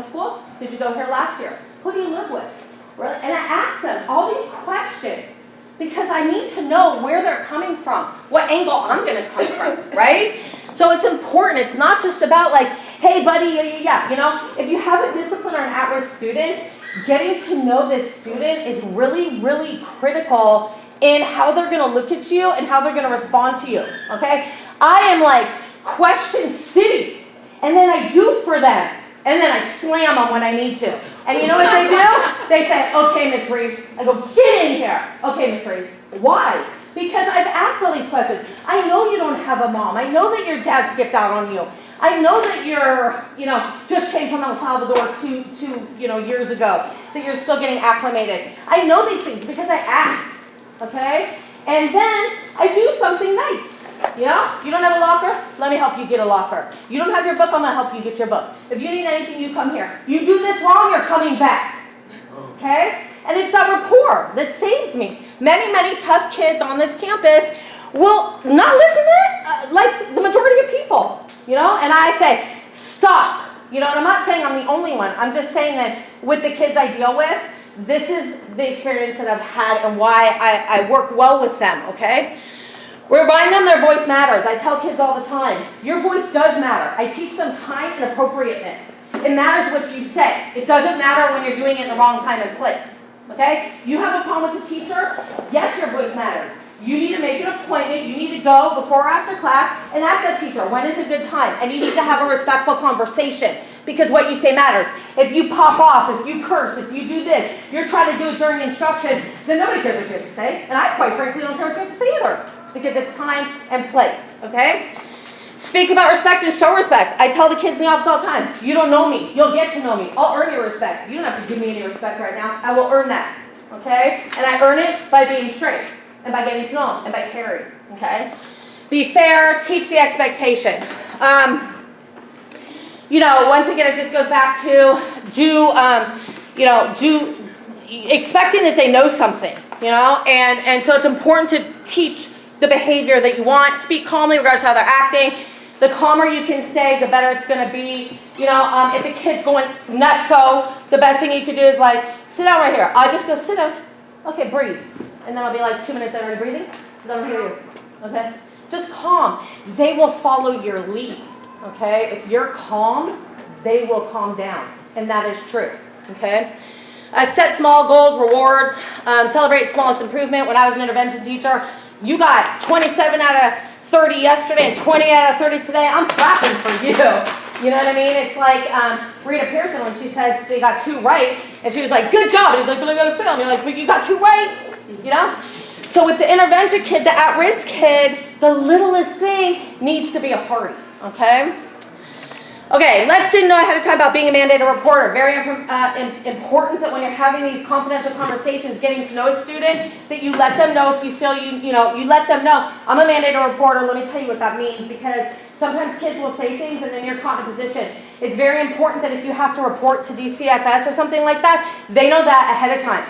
school? Did you go here last year? Who do you live with? Really? And I ask them all these questions because I need to know where they're coming from, what angle I'm going to come from, right? So it's important. It's not just about like, hey, buddy, yeah. You know, if you have a discipline or an at-risk student, getting to know this student is really, really critical in how they're going to look at you and how they're going to respond to you, okay? I am like question city, and then I do for them. And then I slam them when I need to. And you know what they do? They say, okay, Miss Reeves. I go, get in here. Okay, Miss Reeves. Why? Because I've asked all these questions. I know you don't have a mom. I know that your dad skipped out on you. I know that you're, just came from El Salvador two years ago, that you're still getting acclimated. I know these things because I asked, okay? And then I do something nice. You don't have a locker? Let me help you get a locker. You don't have your book? I'm going to help you get your book. If you need anything, you come here. You do this wrong, you're coming back. Okay? And it's that rapport that saves me. Many, many tough kids on this campus will not listen to it like the majority of people. And I say, stop. And I'm not saying I'm the only one. I'm just saying that with the kids I deal with, this is the experience that I've had and why I work well with them, okay? Remind them their voice matters. I tell kids all the time, your voice does matter. I teach them time and appropriateness. It matters what you say. It doesn't matter when you're doing it in the wrong time and place. Okay? You have a problem with the teacher? Yes, your voice matters. You need to make an appointment. You need to go before or after class and ask that teacher, when is a good time? And you need to have a respectful conversation because what you say matters. If you pop off, if you curse, if you do this, you're trying to do it during instruction, then nobody cares what you have to say. And I, quite frankly, don't care what you have to say either. Because it's time and place, okay? Speak about respect and show respect. I tell the kids in the office all the time, you don't know me. You'll get to know me. I'll earn your respect. You don't have to give me any respect right now. I will earn that, okay? And I earn it by being straight and by getting to know them and by caring, okay? Be fair. Teach the expectation. Once again, it just goes back to expecting that they know something, and so it's important to teach the behavior that you want. Speak calmly in regards to how they're acting. The calmer you can stay, the better it's going to be. If a kid's going nutso, the best thing you could do is like, sit down right here. I'll just go, sit down. Okay, breathe. And then I'll be like 2 minutes later, breathing. Then I'll hear you. Okay? Just calm. They will follow your lead. Okay? If you're calm, they will calm down. And that is true. Okay? Set small goals, rewards, celebrate smallest improvement. When I was an intervention teacher, you got 27 out of 30 yesterday and 20 out of 30 today. I'm clapping for you. You know what I mean? It's like Rita Pearson when she says they got 2 right, and she was like, good job. And he's like, but I got to film. You're like, but you got 2 right. So with the intervention kid, the at-risk kid, the littlest thing needs to be a party. Okay? Okay, let students know ahead of time about being a mandated reporter. Very important that when you're having these confidential conversations, getting to know a student, that you let them know if you feel you let them know, I'm a mandated reporter, let me tell you what that means, because sometimes kids will say things and then you're caught in a position. It's very important that if you have to report to DCFS or something like that, they know that ahead of time.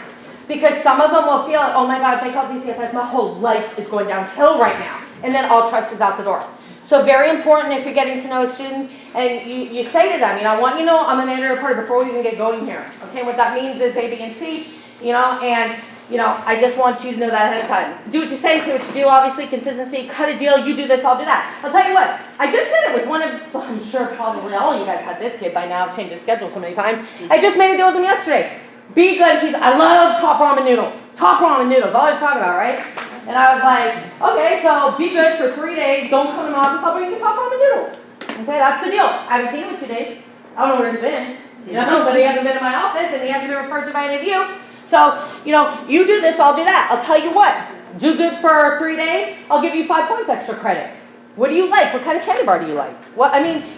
Because some of them will feel like, oh my God, if I call DCFS, my whole life is going downhill right now. And then all trust is out the door. So very important if you're getting to know a student and you say to them, I want you to know I'm a mandated reporter before we even get going here. Okay, what that means is A, B, and C, I just want you to know that ahead of time. Do what you say what you do, obviously, consistency, cut a deal, you do this, I'll do that. I'll tell you what, I just did it with one of, I'm sure probably all of you guys had this kid by now, changed his schedule so many times. I just made a deal with him yesterday. Be good, I love top ramen noodles. Top ramen noodles, always talking about, right? And I was like, okay, so be good for 3 days. Don't come to my office. I'll bring you top ramen noodles. Okay, that's the deal. I haven't seen him in 2 days. I don't know where he's been. But he hasn't been in my office, and he hasn't been referred to by any of you. So, you do this, I'll do that. I'll tell you what. Do good for 3 days. I'll give you 5 points extra credit. What do you like? What kind of candy bar do you like?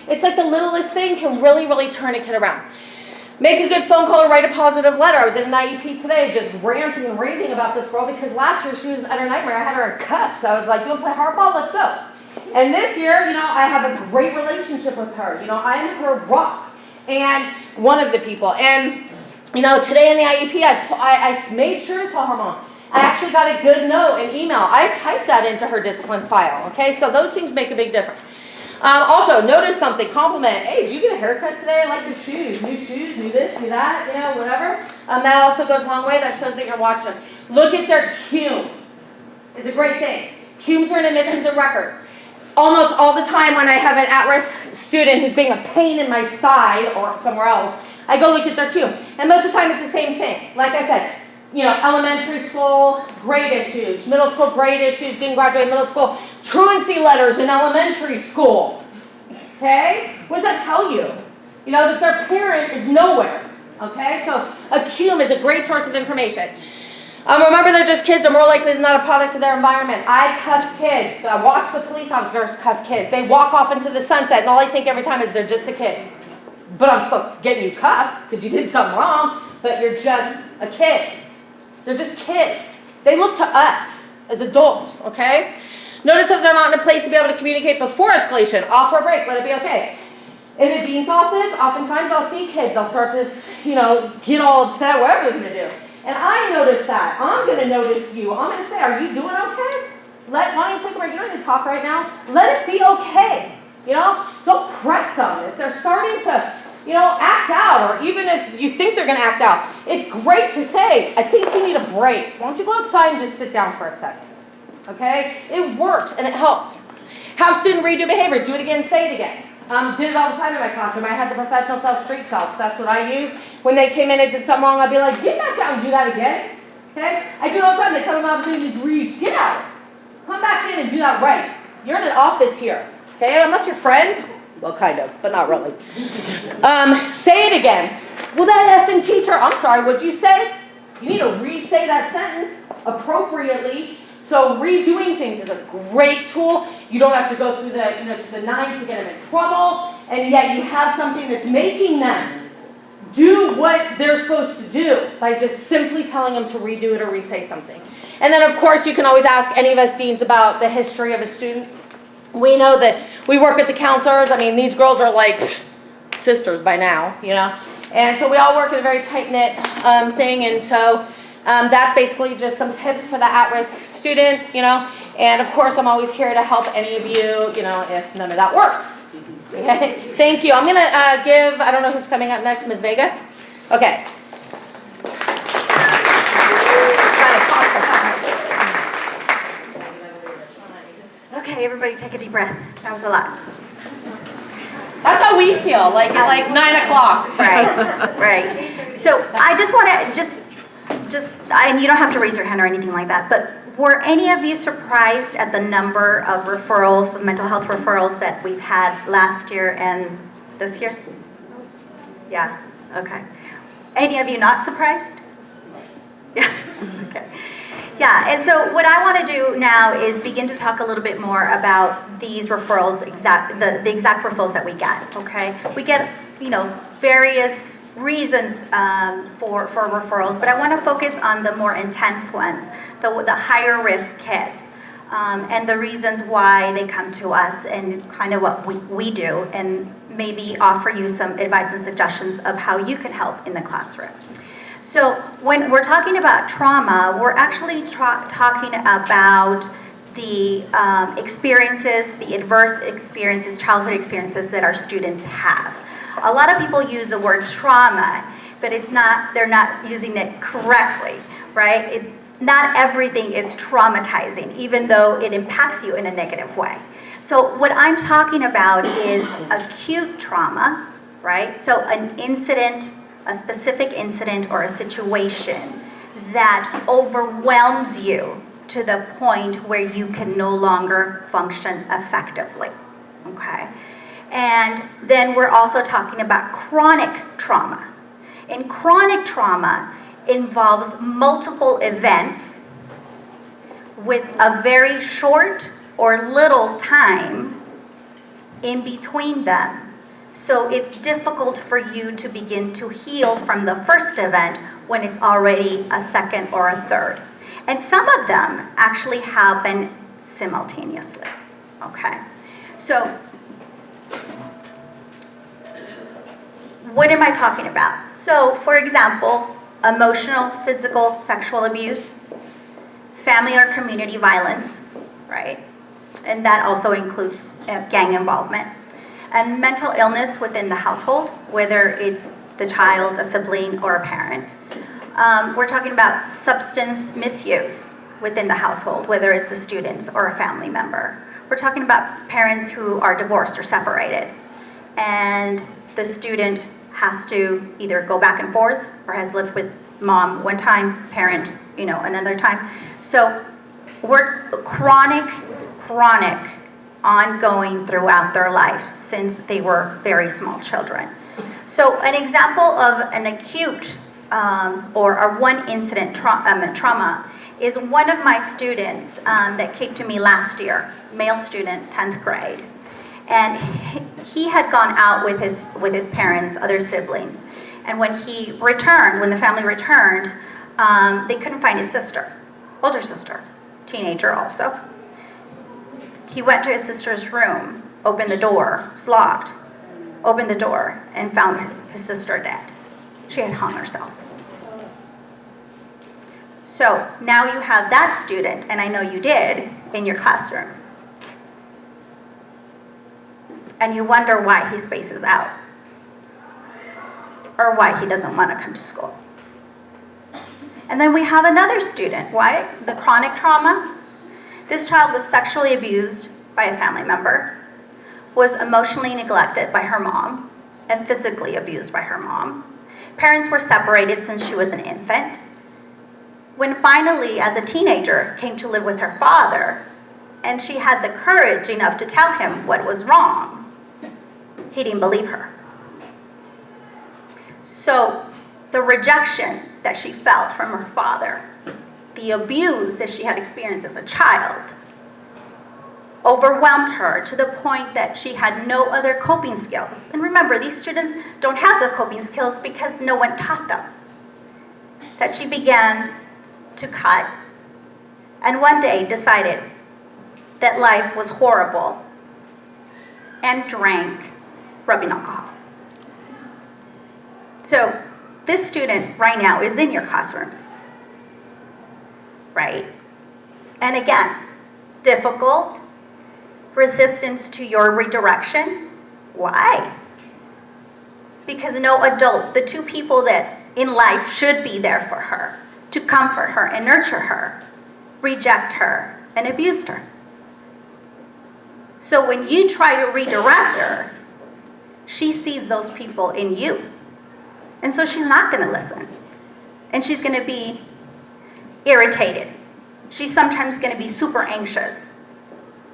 It's like the littlest thing can really, really turn a kid around. Make a good phone call or write a positive letter. I was in an IEP today just ranting and raving about this girl because last year she was at her nightmare. I had her in cuffs. I was like, you want to play hardball? Let's go. And this year, I have a great relationship with her. I am her rock and one of the people. And, today in the IEP, I made sure to tell her mom. I actually got a good note, an email. I typed that into her discipline file. Okay, so those things make a big difference. Also, notice something, compliment. Hey, did you get a haircut today? I like your shoes, new this, new that, you know, whatever. That also goes a long way. That shows that you're watching them. Look at their cume. It's a great thing. Cumes are in admissions and records. Almost all the time when I have an at-risk student who's being a pain in my side or somewhere else, I go look at their cume. And most of the time it's the same thing. Like I said, you know, elementary school, grade issues, middle school, grade issues, didn't graduate middle school, truancy letters in elementary school. Okay? What does that tell you? You know, that their parent is nowhere. Okay? So a cume is a great source of information. Remember, they're just kids. They're more likely than not a product of their environment. I cuff kids. I watch the police officers cuff kids. They walk off into the sunset, and all I think every time is they're just a kid. But I'm still getting you cuffed because you did something wrong, but you're just a kid. They're just kids. They look to us as adults, okay? Notice if they're not in a place to be able to communicate before escalation. Off or break, let it be okay. In the dean's office, oftentimes I'll see kids. They'll start to, you know, get all upset, whatever they're going to do. And I notice that. I'm going to notice you. I'm going to say, are you doing okay? Why don't you take a break? You don't need to talk right now. Let it be okay. You know, don't press them. If they're starting to, you know, act out, or even if you think they're going to act out, it's great to say, I think you need a break. Why don't you go outside and just sit down for a second? Okay? It works and it helps. Have student redo behavior. Do it again, say it again. Did it all the time in my classroom. I had the professional self, street self. That's what I use. When they came in and did something wrong, I'd be like, get back down and do that again. Okay? I do it all the time. They come in my office and degrees. Get out. Come back in and do that right. You're in an office here. Okay? I'm not your friend. Well, kind of, but not really. Say it again. Well, that effing teacher, I'm sorry, what'd you say? You need to re-say that sentence appropriately. So redoing things is a great tool. You don't have to go through the, you know, to the nines to get them in trouble, and yet you have something that's making them do what they're supposed to do by just simply telling them to redo it or re-say something. And then, of course, you can always ask any of us deans about the history of a student. We know that we work with the counselors. I mean, these girls are like sisters by now, you know. And so we all work in a very tight-knit thing, and so that's basically just some tips for the at-risk student, you know, and of course I'm always here to help any of you, you know, if none of that works. Okay, thank you. I'm going to give, I don't know who's coming up next, Ms. Vega? Okay. Okay, everybody take a deep breath. That was a lot. That's how we feel, like at like 9 o'clock. Right, right. So I just want to, and you don't have to raise your hand or anything like that, but were any of you surprised at the number of referrals, mental health referrals that we've had last year and this year? Yeah, okay. Any of you not surprised? Yeah, okay. Yeah, and so what I want to do now is begin to talk a little bit more about these referrals, the exact referrals that we get, okay? We get, you know, various reasons for referrals, but I want to focus on the more intense ones, the higher risk kids, and the reasons why they come to us and kind of what we do, and maybe offer you some advice and suggestions of how you can help in the classroom. So when we're talking about trauma, we're actually talking about the experiences, the adverse experiences, childhood experiences that our students have. A lot of people use the word trauma, but they're not using it correctly, right? Not everything is traumatizing, even though it impacts you in a negative way. So what I'm talking about is acute trauma, right? So an incident, a specific incident or a situation that overwhelms you to the point where you can no longer function effectively, okay? And then we're also talking about chronic trauma. And chronic trauma involves multiple events with a very short or little time in between them. So it's difficult for you to begin to heal from the first event when it's already a second or a third. And some of them actually happen simultaneously, okay? So what am I talking about? So for example, emotional, physical, sexual abuse, family or community violence, right? And that also includes gang involvement. And mental illness within the household, whether it's the child, a sibling, or a parent. We're talking about substance misuse within the household, whether it's a student or a family member. We're talking about parents who are divorced or separated, and the student has to either go back and forth or has lived with mom one time, parent, another time. So we're chronic, ongoing throughout their life since they were very small children. So an example of an acute or a one incident trauma is one of my students that came to me last year, male student, 10th grade. And he had gone out with his parents, other siblings. And when the family returned, they couldn't find his sister, older sister, teenager also. He went to his sister's room, opened the door, it was locked, opened the door, and found his sister dead. She had hung herself. So now you have that student, and I know you did, in your classroom. And you wonder why he spaces out, or why he doesn't want to come to school. And then we have another student. Why? The chronic trauma. This child was sexually abused by a family member, was emotionally neglected by her mom, and physically abused by her mom. Parents were separated since she was an infant. When finally, as a teenager, came to live with her father, and she had the courage enough to tell him what was wrong, he didn't believe her. So the rejection that she felt from her father, the abuse that she had experienced as a child, overwhelmed her to the point that she had no other coping skills. And remember, these students don't have the coping skills because no one taught them. That she began to cut, and one day decided that life was horrible, and drank rubbing alcohol. So this student right now is in your classrooms, right? And again, difficult, resistance to your redirection. Why? Because no adult, the two people that in life should be there for her, to comfort her and nurture her, reject her and abused her. So when you try to redirect her, she sees those people in you. And so she's not going to listen. And she's going to be irritated. She's sometimes going to be super anxious.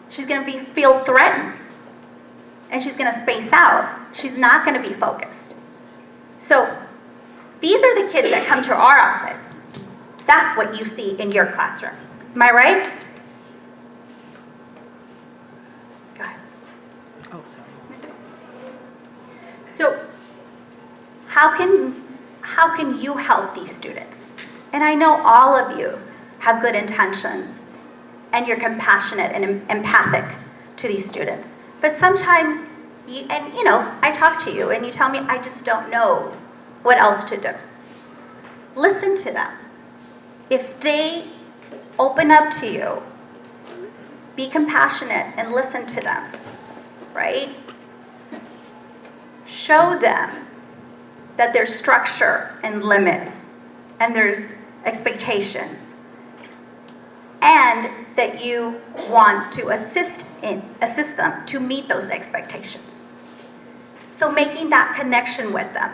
She's going to feel threatened. And she's going to space out. She's not going to be focused. So these are the kids that come to our office. That's what you see in your classroom. Am I right? Go ahead. Oh, sorry. So how can you help these students? And I know all of you have good intentions and you're compassionate and empathic to these students. But sometimes, I talk to you and you tell me, I just don't know what else to do. Listen to them. If they open up to you, be compassionate and listen to them, right? Show them that there's structure and limits, and there's expectations, and that you want to assist them to meet those expectations. So making that connection with them.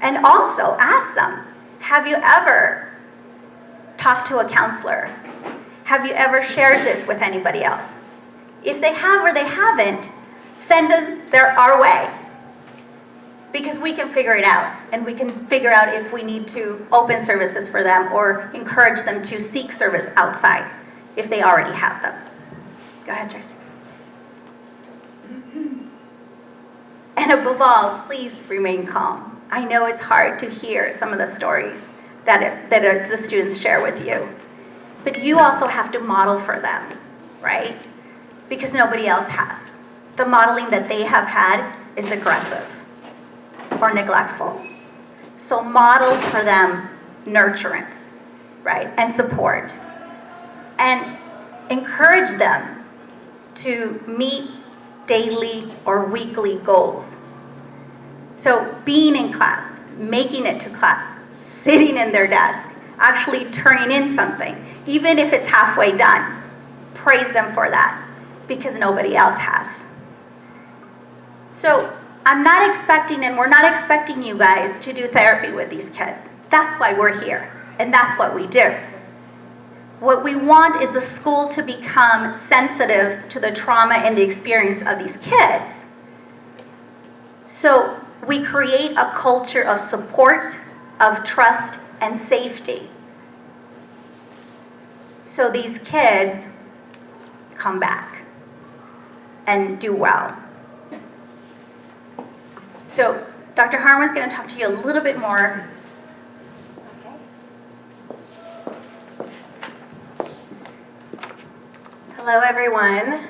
And also ask them, have you ever talked to a counselor? Have you ever shared this with anybody else? If they have or they haven't, send them our way. Because we can figure it out, and we can figure out if we need to open services for them or encourage them to seek service outside if they already have them. Go ahead, Tracy. And above all, please remain calm. I know it's hard to hear some of the stories that the students share with you, but you also have to model for them, right? Because nobody else has. The modeling that they have had is aggressive or neglectful. So model for them nurturance, right, and support. And encourage them to meet daily or weekly goals. So being in class, making it to class, sitting in their desk, actually turning in something, even if it's halfway done, praise them for that, because nobody else has. So I'm not expecting, and we're not expecting you guys to do therapy with these kids. That's why we're here, and that's what we do. What we want is the school to become sensitive to the trauma and the experience of these kids. So we create a culture of support, of trust, and safety. So these kids come back and do well. So Dr. Harmon's going to talk to you a little bit more. Hello, everyone.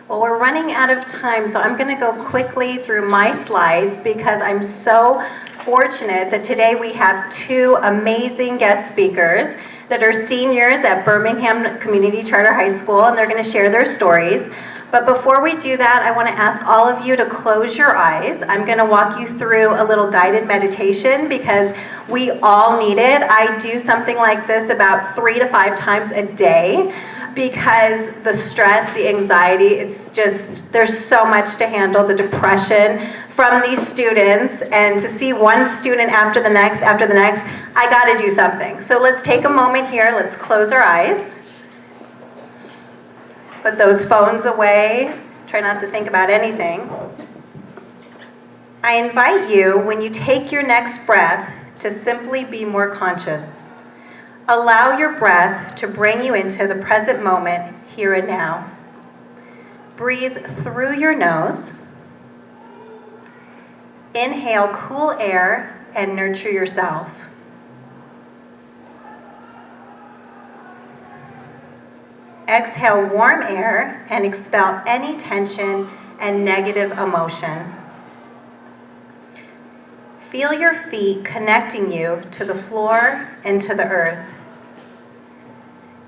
Well, we're running out of time, so I'm going to go quickly through my slides because I'm so fortunate that today we have two amazing guest speakers that are seniors at Birmingham Community Charter High School, and they're going to share their stories. But before we do that, I want to ask all of you to close your eyes. I'm going to walk you through a little guided meditation because we all need it. I do something like this about 3 to 5 times a day because the stress, the anxiety, it's just, there's so much to handle, the depression from these students, and to see one student after the next, I got to do something. So let's take a moment here, let's close our eyes. Put those phones away. Try not to think about anything. I invite you, when you take your next breath, to simply be more conscious. Allow your breath to bring you into the present moment, here and now. Breathe through your nose. Inhale cool air and nurture yourself. Exhale warm air and expel any tension and negative emotion. Feel your feet connecting you to the floor and to the earth.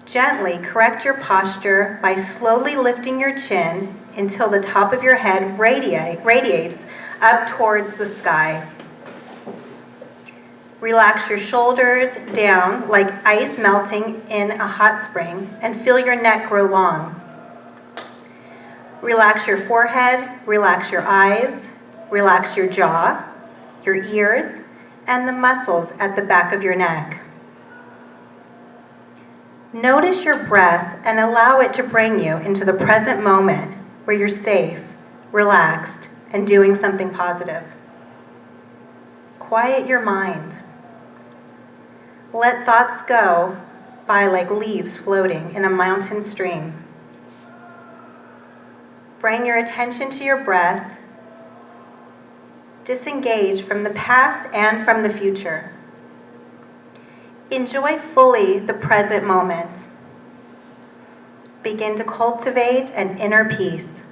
Gently correct your posture by slowly lifting your chin until the top of your head radiates up towards the sky. Relax your shoulders down like ice melting in a hot spring and feel your neck grow long. Relax your forehead, relax your eyes, relax your jaw, your ears, and the muscles at the back of your neck. Notice your breath and allow it to bring you into the present moment where you're safe, relaxed, and doing something positive. Quiet your mind. Let thoughts go by like leaves floating in a mountain stream. Bring your attention to your breath. Disengage from the past and from the future. Enjoy fully the present moment. Begin to cultivate an inner peace.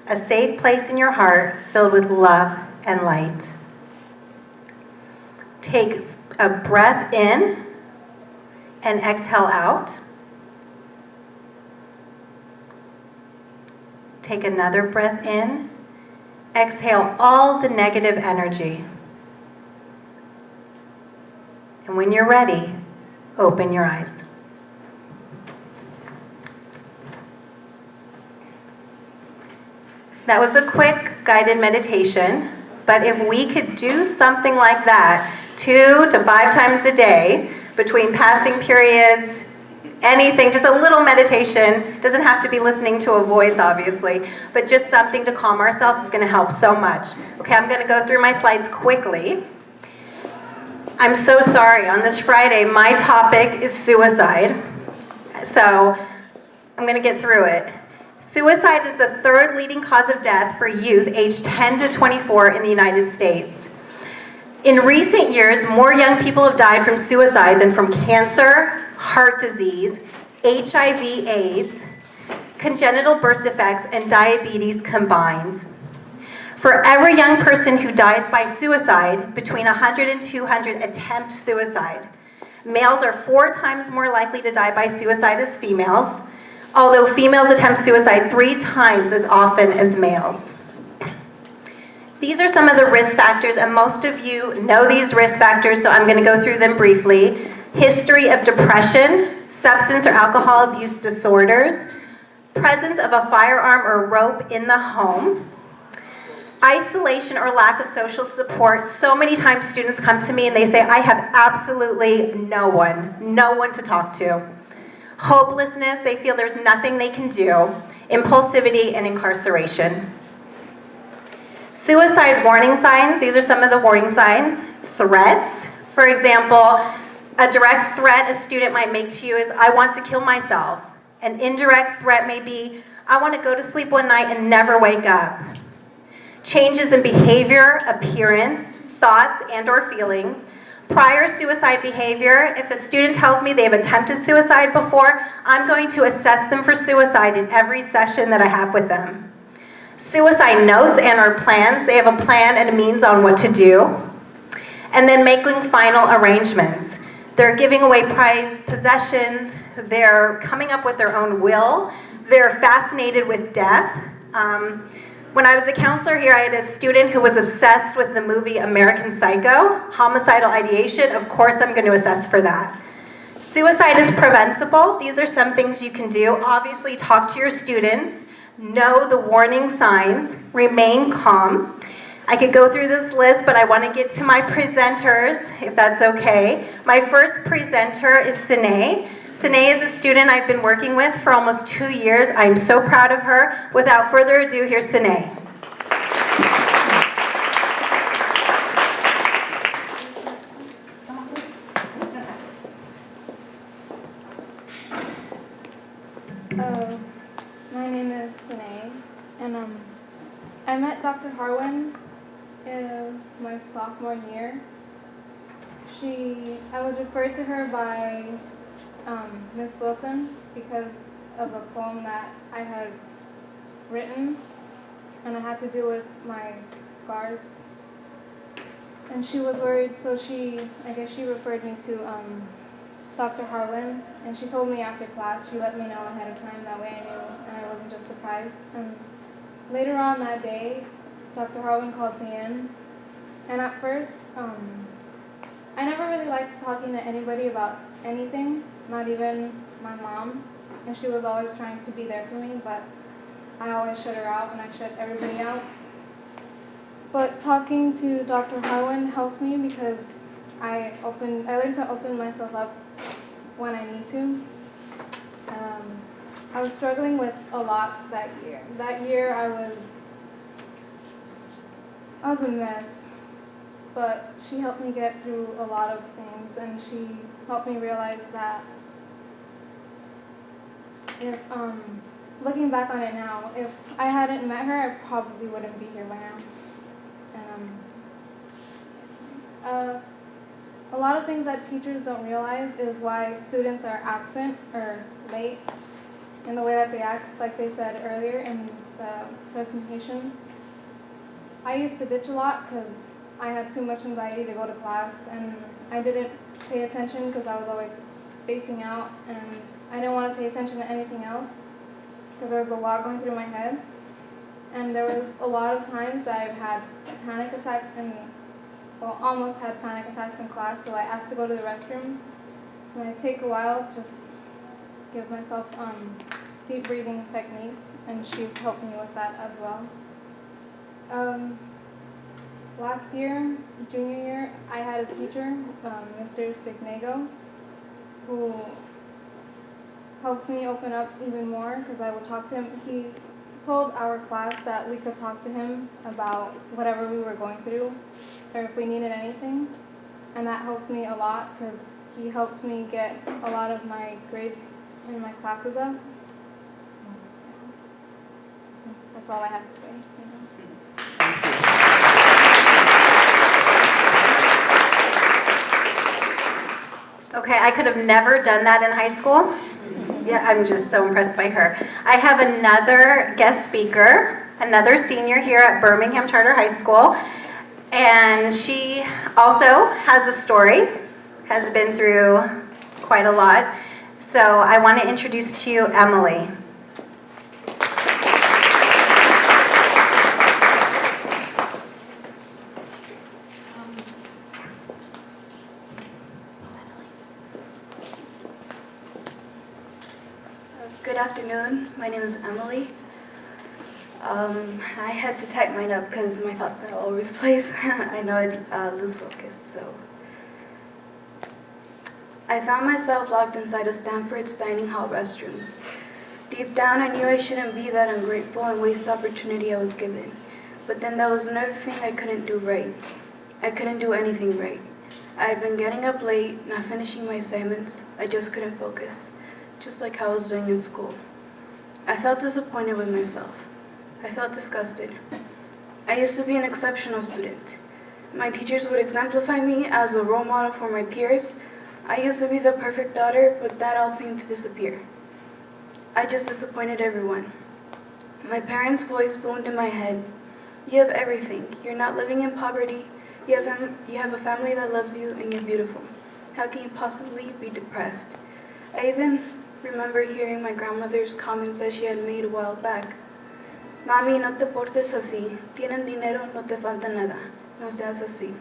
A safe place in your heart filled with love and light. Take a breath in and exhale out. Take another breath in. Exhale all the negative energy. And when you're ready, open your eyes. That was a quick guided meditation, but if we could do something like that 2 to 5 times a day between passing periods, anything, just a little meditation, doesn't have to be listening to a voice obviously, but just something to calm ourselves is going to help so much. Okay, I'm going to go through my slides quickly. I'm so sorry, on this Friday my topic is suicide, so I'm going to get through it. Suicide is the 3rd leading cause of death for youth aged 10 to 24 in the United States. In recent years, more young people have died from suicide than from cancer, heart disease, HIV/AIDS, congenital birth defects, and diabetes combined. For every young person who dies by suicide, between 100 and 200 attempt suicide. Males are 4 times more likely to die by suicide as females. although females attempt suicide 3 times as often as males. These are some of the risk factors, and most of you know these risk factors, so I'm going to go through them briefly. History of depression, substance or alcohol abuse disorders, presence of a firearm or rope in the home, isolation or lack of social support. So many times students come to me and they say, I have absolutely no one to talk to. Hopelessness, they feel there's nothing they can do. Impulsivity and incarceration. Suicide warning signs, these are some of the warning signs. Threats, for example, a direct threat a student might make to you is, I want to kill myself. An indirect threat may be, I want to go to sleep one night and never wake up. Changes in behavior, appearance, thoughts, and/or feelings. Prior suicide behavior, if a student tells me they've attempted suicide before, I'm going to assess them for suicide in every session that I have with them. Suicide notes and/or plans, they have a plan and a means on what to do. And then making final arrangements. They're giving away prized possessions, they're coming up with their own will, they're fascinated with death. When I was a counselor here, I had a student who was obsessed with the movie American Psycho, homicidal ideation. Of course, I'm going to assess for that. Suicide is preventable. These are some things you can do. Obviously, talk to your students, know the warning signs, remain calm. I could go through this list, but I want to get to my presenters, if that's okay. My first presenter is Sine. Sine is a student I've been working with for almost 2 years. I'm so proud of her. Without further ado, here's Sine. My name is Sine, and I met Dr. Harwin in my sophomore year. I was referred to her by Miss Wilson because of a poem that I had written, and it had to do with my scars. And she was worried, so I guess she referred me to Dr. Harwin, and she told me after class, she let me know ahead of time, that way I knew and I wasn't just surprised. And later on that day, Dr. Harwin called me in, and at first, I never really liked talking to anybody about anything, not even my mom, and she was always trying to be there for me, but I always shut her out and I shut everybody out. But talking to Dr. Harwin helped me because I learned to open myself up when I need to. I was struggling with a lot that year. That year I was a mess, but she helped me get through a lot of things, and she helped me realize that if, looking back on it now, if I hadn't met her, I probably wouldn't be here by now. A lot of things that teachers don't realize is why students are absent or late in the way that they act, like they said earlier in the presentation. I used to ditch a lot because I had too much anxiety to go to class, and I didn't pay attention because I was always spacing out, and I didn't want to pay attention to anything else because there was a lot going through my head. And there was a lot of times that I've had panic attacks almost had panic attacks in class, so I asked to go to the restroom. When I take a while, just give myself deep breathing techniques, and she's helped me with that as well. Last year, junior year, I had a teacher, Mr. Signego, who helped me open up even more because I would talk to him. He told our class that we could talk to him about whatever we were going through or if we needed anything, and that helped me a lot because he helped me get a lot of my grades in my classes up. That's all I have to say. Okay, I could have never done that in high school. Yeah, I'm just so impressed by her. I have another guest speaker, another senior here at Birmingham Charter High School, and she also has a story, has been through quite a lot. So I want to introduce to you Emily. Good afternoon. My name is Emily. I had to type mine up because my thoughts are all over the place. I know I'd lose focus, so. I found myself locked inside of Stanford's dining hall restrooms. Deep down, I knew I shouldn't be that ungrateful and waste the opportunity I was given. But then there was another thing I couldn't do right. I couldn't do anything right. I had been getting up late, not finishing my assignments. I just couldn't focus, just like how I was doing in school. I felt disappointed with myself. I felt disgusted. I used to be an exceptional student. My teachers would exemplify me as a role model for my peers. I used to be the perfect daughter, but that all seemed to disappear. I just disappointed everyone. My parents' voice boomed in my head. You have everything. You're not living in poverty. You have a family that loves you, and you're beautiful. How can you possibly be depressed? I even remember hearing my grandmother's comments that she had made a while back. Mami, no te portes así. Tienen dinero, no te falta nada. No seas así.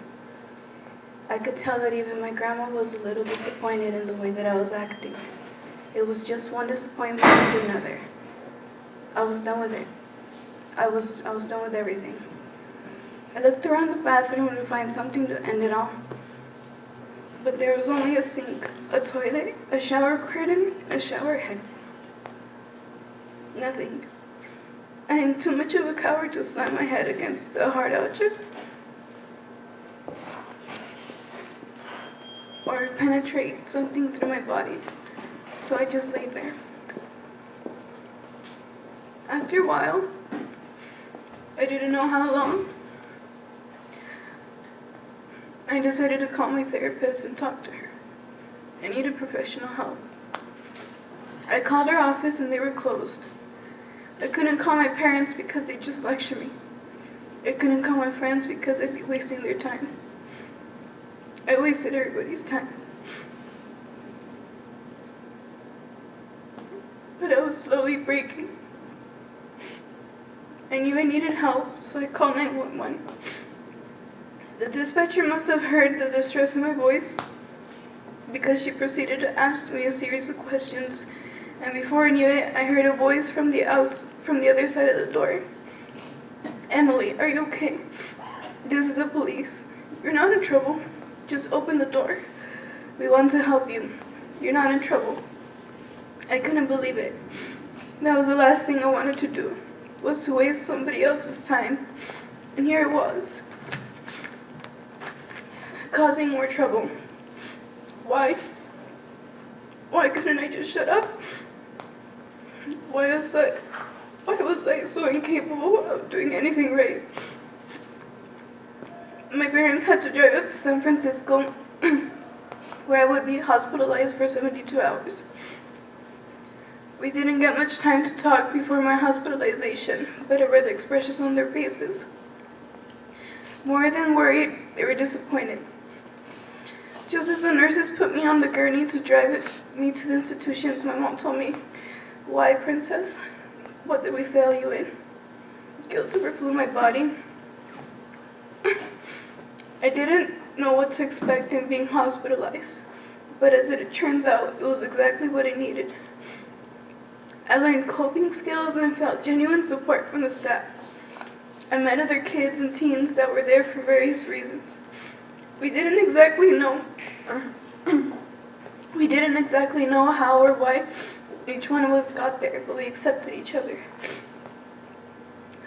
I could tell that even my grandma was a little disappointed in the way that I was acting. It was just one disappointment after another. I was done with it. I was done with everything. I looked around the bathroom to find something to end it all. But there was only a sink, a toilet, a shower curtain, a shower head. Nothing. I am too much of a coward to slam my head against a hard object or penetrate something through my body. So I just lay there. After a while, I didn't know how long, I decided to call my therapist and talk to her. I needed professional help. I called her office and they were closed. I couldn't call my parents because they'd just lecture me. I couldn't call my friends because I'd be wasting their time. I wasted everybody's time. But I was slowly breaking. I knew I needed help, so I called 911. The dispatcher must have heard the distress in my voice because she proceeded to ask me a series of questions, and before I knew it, I heard a voice from the other side of the door. Emily, are you okay? This is the police. You're not in trouble. Just open the door. We want to help you. You're not in trouble. I couldn't believe it. That was the last thing I wanted to do, was to waste somebody else's time. And here it was, causing more trouble. Why? Why couldn't I just shut up? Why was I so incapable of doing anything right? My parents had to drive up to San Francisco, where I would be hospitalized for 72 hours. We didn't get much time to talk before my hospitalization, but I read the expressions on their faces. More than worried, they were disappointed. Just as the nurses put me on the gurney to drive me to the institutions, my mom told me, "Why, princess? What did we fail you in?" Guilt overflew my body. I didn't know what to expect in being hospitalized, but as it turns out, it was exactly what I needed. I learned coping skills and felt genuine support from the staff. I met other kids and teens that were there for various reasons. We didn't exactly know how or why each one of us got there, but we accepted each other.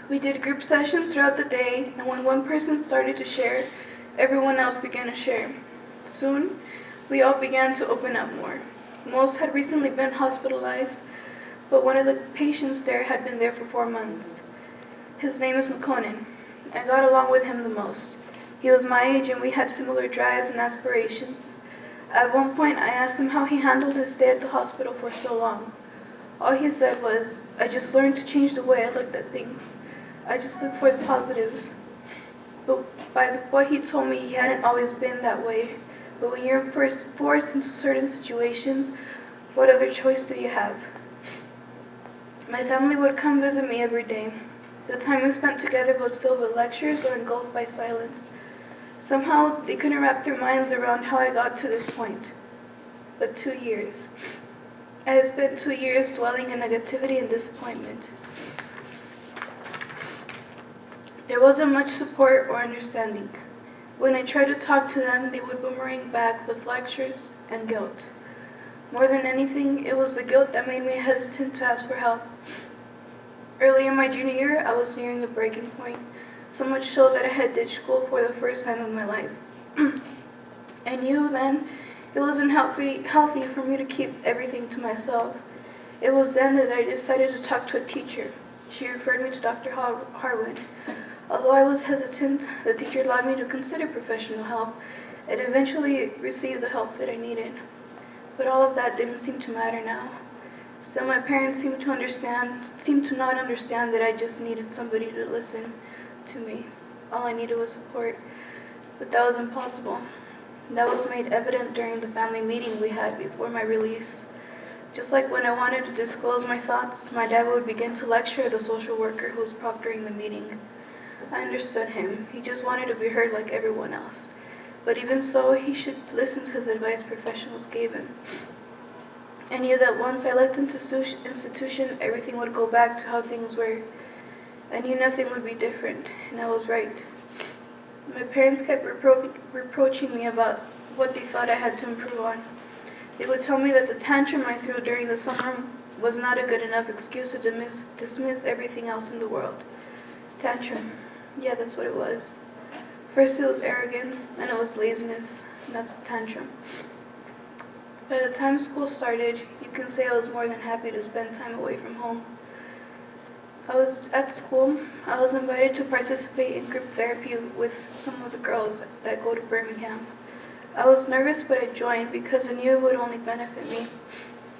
We did group sessions throughout the day, and when one person started to share, everyone else began to share. Soon, we all began to open up more. Most had recently been hospitalized, but one of the patients there had been there for 4 months. His name is McConan. I got along with him the most. He was my age and we had similar drives and aspirations. At one point, I asked him how he handled his stay at the hospital for so long. All he said was, "I just learned to change the way I looked at things. I just looked for the positives." But by what he told me, he hadn't always been that way. But when you're forced into certain situations, what other choice do you have? My family would come visit me every day. The time we spent together was filled with lectures or engulfed by silence. Somehow, they couldn't wrap their minds around how I got to this point. But 2 years. I had spent 2 years dwelling in negativity and disappointment. There wasn't much support or understanding. When I tried to talk to them, they would boomerang back with lectures and guilt. More than anything, it was the guilt that made me hesitant to ask for help. Early in my junior year, I was nearing a breaking point, so much so that I had ditched school for the first time in my life. I knew then it wasn't healthy for me to keep everything to myself. It was then that I decided to talk to a teacher. She referred me to Dr. Harwin. Although I was hesitant, the teacher allowed me to consider professional help and eventually receive the help that I needed. But all of that didn't seem to matter now. So my parents seemed to not understand that I just needed somebody to listen to me. All I needed was support. But that was impossible. That was made evident during the family meeting we had before my release. Just like when I wanted to disclose my thoughts, my dad would begin to lecture the social worker who was proctoring the meeting. I understood him. He just wanted to be heard like everyone else. But even so, he should listen to the advice professionals gave him. I knew that once I left institution, everything would go back to how things were. I knew nothing would be different, and I was right. My parents kept reproaching me about what they thought I had to improve on. They would tell me that the tantrum I threw during the summer was not a good enough excuse to dismiss everything else in the world. Tantrum. Yeah, that's what it was. First it was arrogance, then it was laziness, and that's a tantrum. By the time school started, you can say I was more than happy to spend time away from home. I was at school. I was invited to participate in group therapy with some of the girls that go to Birmingham. I was nervous, but I joined because I knew it would only benefit me.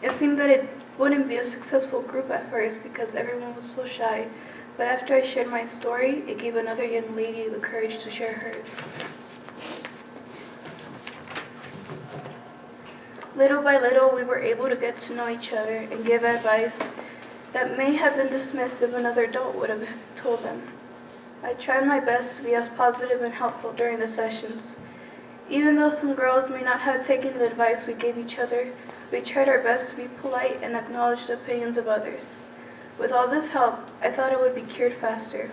It seemed that it wouldn't be a successful group at first because everyone was so shy, but after I shared my story, it gave another young lady the courage to share hers. Little by little, we were able to get to know each other and give advice that may have been dismissed if another adult would have told them. I tried my best to be as positive and helpful during the sessions. Even though some girls may not have taken the advice we gave each other, we tried our best to be polite and acknowledge the opinions of others. With all this help, I thought I would be cured faster.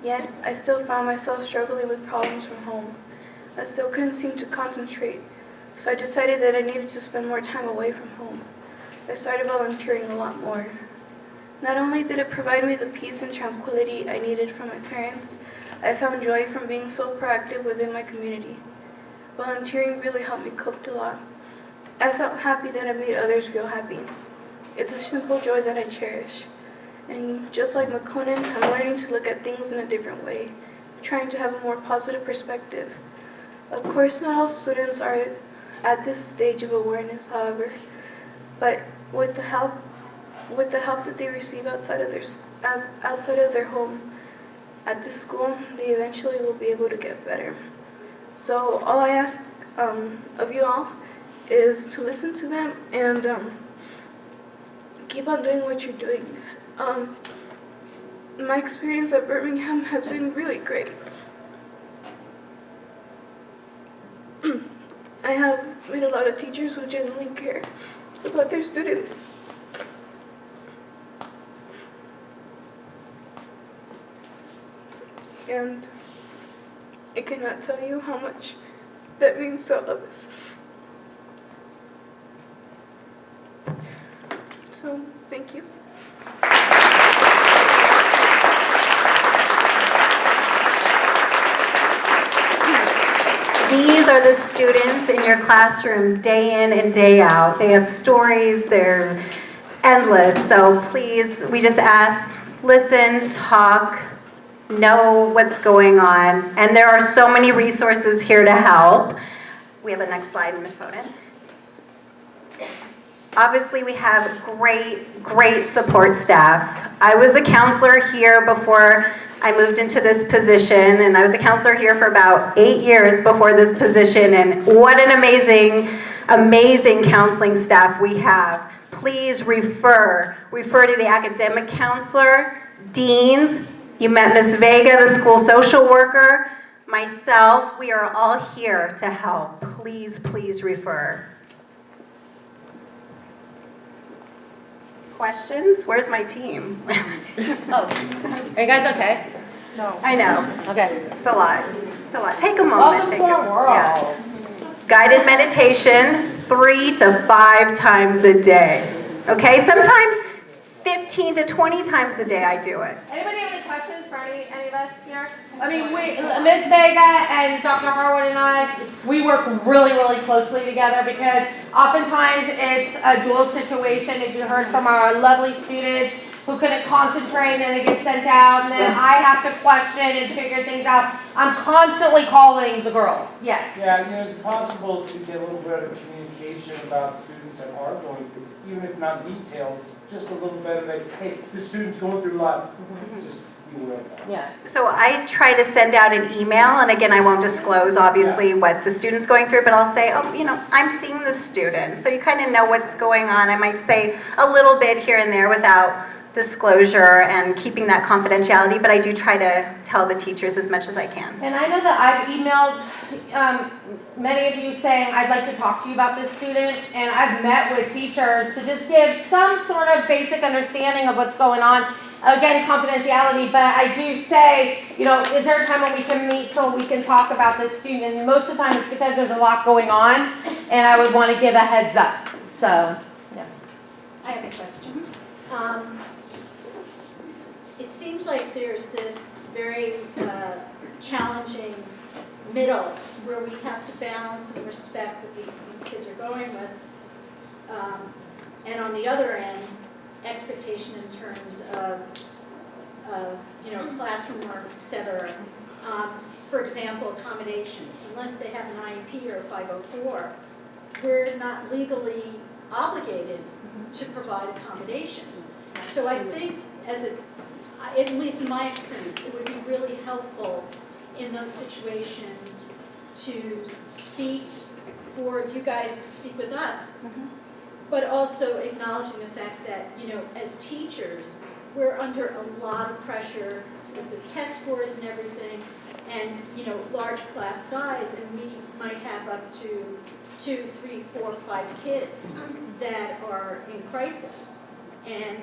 Yet, I still found myself struggling with problems from home. I still couldn't seem to concentrate, so I decided that I needed to spend more time away from home. I started volunteering a lot more. Not only did it provide me the peace and tranquility I needed from my parents, I found joy from being so proactive within my community. Volunteering really helped me cope a lot. I felt happy that I made others feel happy. It's a simple joy that I cherish. And just like McConan, I'm learning to look at things in a different way, trying to have a more positive perspective. Of course, not all students are at this stage of awareness, however, but with the help that they receive outside of their home at this school, they eventually will be able to get better. So all I ask of you all is to listen to them and keep on doing what you're doing. My experience at Birmingham has been really great. I have met a lot of teachers who genuinely care about their students. And I cannot tell you how much that means to all of us. So, thank you. These are the students in your classrooms day in and day out. They have stories, they're endless. So please, we just ask, listen, talk, know what's going on. And there are so many resources here to help. We have a next slide, Ms. Bowden. Obviously, we have great support staff. I was a counselor here before I moved into this position, and I was a counselor here for about 8 years before this position, and what an amazing counseling staff we have. Please refer to the academic counselor, deans. You met Ms. Vega, the school social worker, myself. We are all here to help. Please refer. questions? Where's my team? Oh, are you guys okay? No. I know, Okay. it's a lot. It's a lot. Take a moment. Welcome Take to our a- world. yeah. Guided meditation 3 to 5 times a day. Okay, sometimes 15 to 20 times a day I do it. Anybody have any questions for any of us here? I mean, Ms. Vega and Dr. Harwood and I, we work really, really closely together because oftentimes it's a dual situation, as you heard from our lovely students who couldn't concentrate and they get sent out, and then I have to question and figure things out. I'm constantly calling the girls. Yes. Yeah, you know, it's possible to get a little bit of communication about students that are going through, even if not detailed, just a little bit of a, hey, the student's going through a lot, just be aware of that. Yeah. So I try to send out an email, and again, I won't disclose obviously what the student's going through, but I'll say, oh, you know, I'm seeing the student. So you kind of know what's going on. I might say a little bit here and there without disclosure and keeping that confidentiality, but I do try to tell the teachers as much as I can. And I know that I've emailed many of you saying, I'd like to talk to you about this student, and I've met with teachers to just give some sort of basic understanding of what's going on. Again, confidentiality, but I do say, you know, is there a time when we can meet so we can talk about this student? And most of the time it's because there's a lot going on, and I would want to give a heads up. So, yeah. I have a question. It seems like there's this very challenging middle where we have to balance the respect that these kids are going with, and on the other end, expectation in terms of you know, classroom work, et cetera. For example, accommodations. Unless they have an IEP or a 504, we're not legally obligated to provide accommodations. So I think, at least in my experience, it would be really helpful in those situations to speak, for you guys to speak with us, but also acknowledging the fact that, you know, as teachers, we're under a lot of pressure with the test scores and everything, and, you know, large class size, and we might have up to 2, 3, 4, 5 kids that are in crisis. And